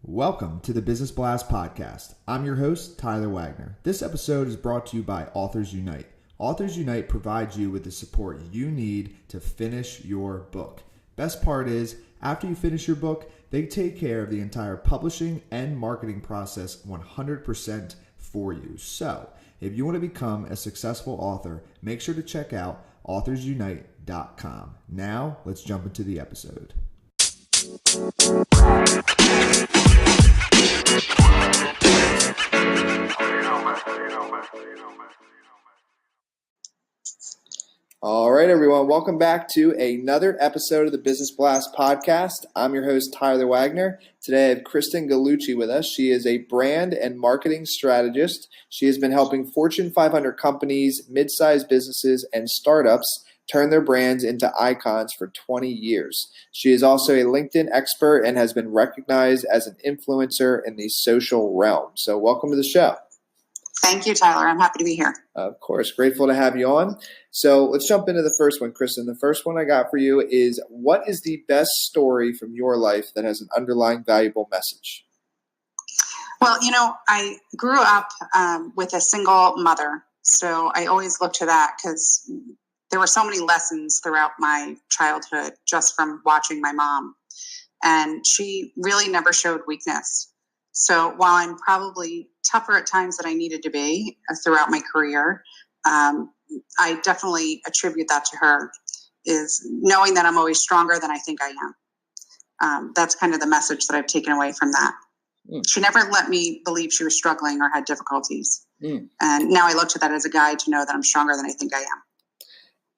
Welcome to the Business Blast Podcast. I'm your host, Tyler Wagner. This episode is brought to you by Authors Unite. Authors Unite provides you with the support you need to finish your book. Best part is, after you finish your book, they take care of the entire publishing and marketing process 100% for you. So, if you want to become a successful author, make sure to check out authorsunite.com. Now, let's jump into the episode. All right, everyone. Welcome back to another episode of the Business Blast Podcast. I'm your host, Tyler Wagner. Today I have Kristin Gallucci with us. She is a brand and marketing strategist. She has been helping Fortune 500 companies, mid-sized businesses, and startups turn their brands into icons for 20 years. She is also a LinkedIn expert and has been recognized as an influencer in the social realm. So welcome to the show. Thank you, Tyler. I'm happy to be here. Of course. Grateful to have you on. So let's jump into the first one, Kristin. The first one I got for you is, what is the best story from your life that has an underlying valuable message? Well, I grew up with a single mother. So I always look to that because there were so many lessons throughout my childhood just from watching my mom. And she really never showed weakness. So while I'm probably tougher at times than I needed to be throughout my career, I definitely attribute that to her, is knowing that I'm always stronger than I think I am. That's kind of the message that I've taken away from that. She never let me believe she was struggling or had difficulties. And now I look to that as a guide to know that I'm stronger than I think I am.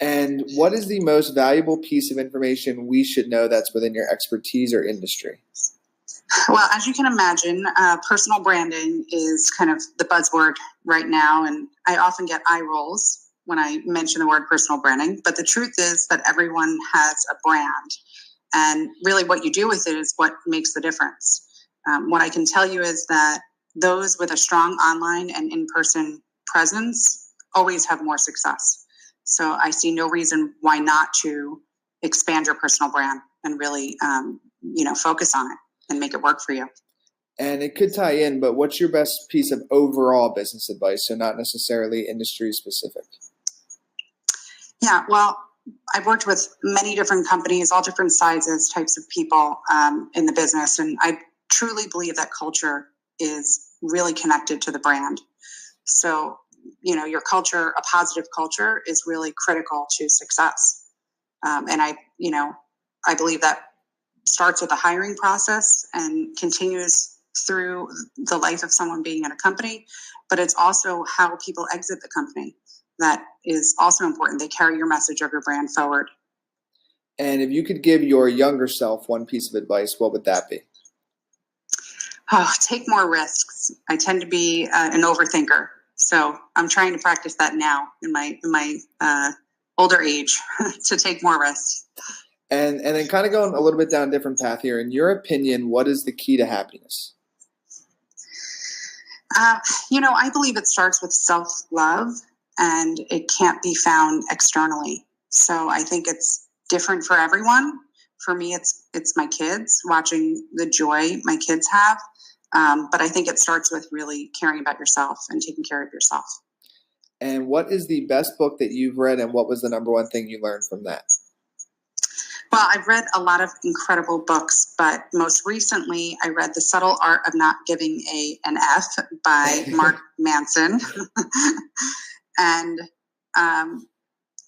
And what is the most valuable piece of information we should know that's within your expertise or industry? Well, as you can imagine, personal branding is kind of the buzzword right now, and I often get eye rolls when I mention the word personal branding. But the truth is that everyone has a brand, and really what you do with it is what makes the difference. What I can tell you is that those with a strong online and in-person presence always have more success. So I see no reason why not to expand your personal brand and really, focus on it and make it work for you. And it could tie in, but what's your best piece of overall business advice? So not necessarily industry specific. Yeah, well, I've worked with many different companies, all different sizes, types of people in the business. And I truly believe that culture is really connected to the brand. So, your culture, a positive culture, is really critical to success. And I believe that starts with the hiring process and continues through the life of someone being in a company, but it's also how people exit the company. That is also important. They carry your message of your brand forward. And if you could give your younger self one piece of advice, what would that be? Take more risks. I tend to be an overthinker. So I'm trying to practice that now in my older age to take more risks. And then kind of going a little bit down a different path here. In your opinion, what is the key to happiness? I believe it starts with self-love, and it can't be found externally. So I think it's different for everyone. For me, it's my kids, watching the joy my kids have. But I think it starts with really caring about yourself and taking care of yourself. And what is the best book that you've read, and what was the number one thing you learned from that? Well, I've read a lot of incredible books, but most recently I read The Subtle Art of Not Giving an F by Mark Manson. And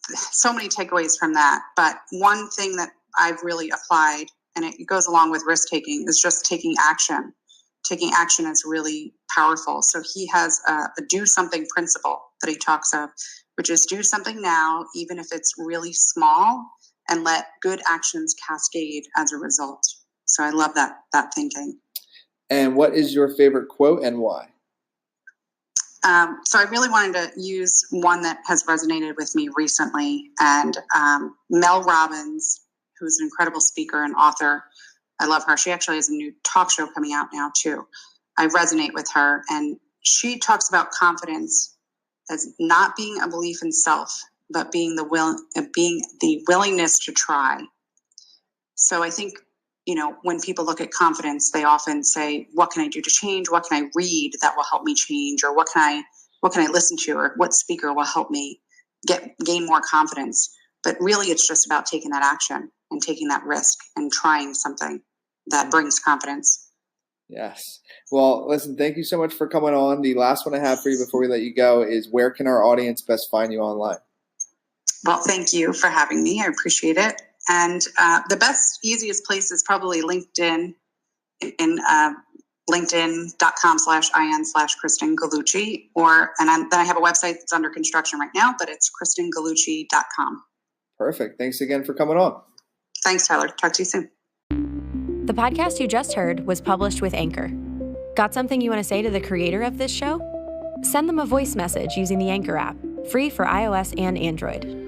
so many takeaways from that. But one thing that I've really applied, and it goes along with risk-taking, is just taking action. Taking action is really powerful. So he has a do something principle that he talks of, which is do something now, even if it's really small, and let good actions cascade as a result. So I love that thinking. And what is your favorite quote and why? So I really wanted to use one that has resonated with me recently. And Mel Robbins, who's an incredible speaker and author, I love her. She actually has a new talk show coming out now too. I resonate with her. And she talks about confidence as not being a belief in self, but being the willingness to try. So I think when people look at confidence, they often say, what can I do to change? What can I read that will help me change? Or what can I listen to? Or what speaker will help me gain more confidence? But really, it's just about taking that action and taking that risk and trying something that brings confidence. Yes. Well, listen, thank you so much for coming on. The last one I have for you before we let you go is, where can our audience best find you online? Well, thank you for having me. I appreciate it. And the best, easiest place is probably LinkedIn, in linkedin.com/in/Kristin Gallucci. Then I have a website that's under construction right now, but it's KristinGallucci.com. Perfect. Thanks again for coming on. Thanks, Tyler. Talk to you soon. The podcast you just heard was published with Anchor. Got something you want to say to the creator of this show? Send them a voice message using the Anchor app, free for iOS and Android.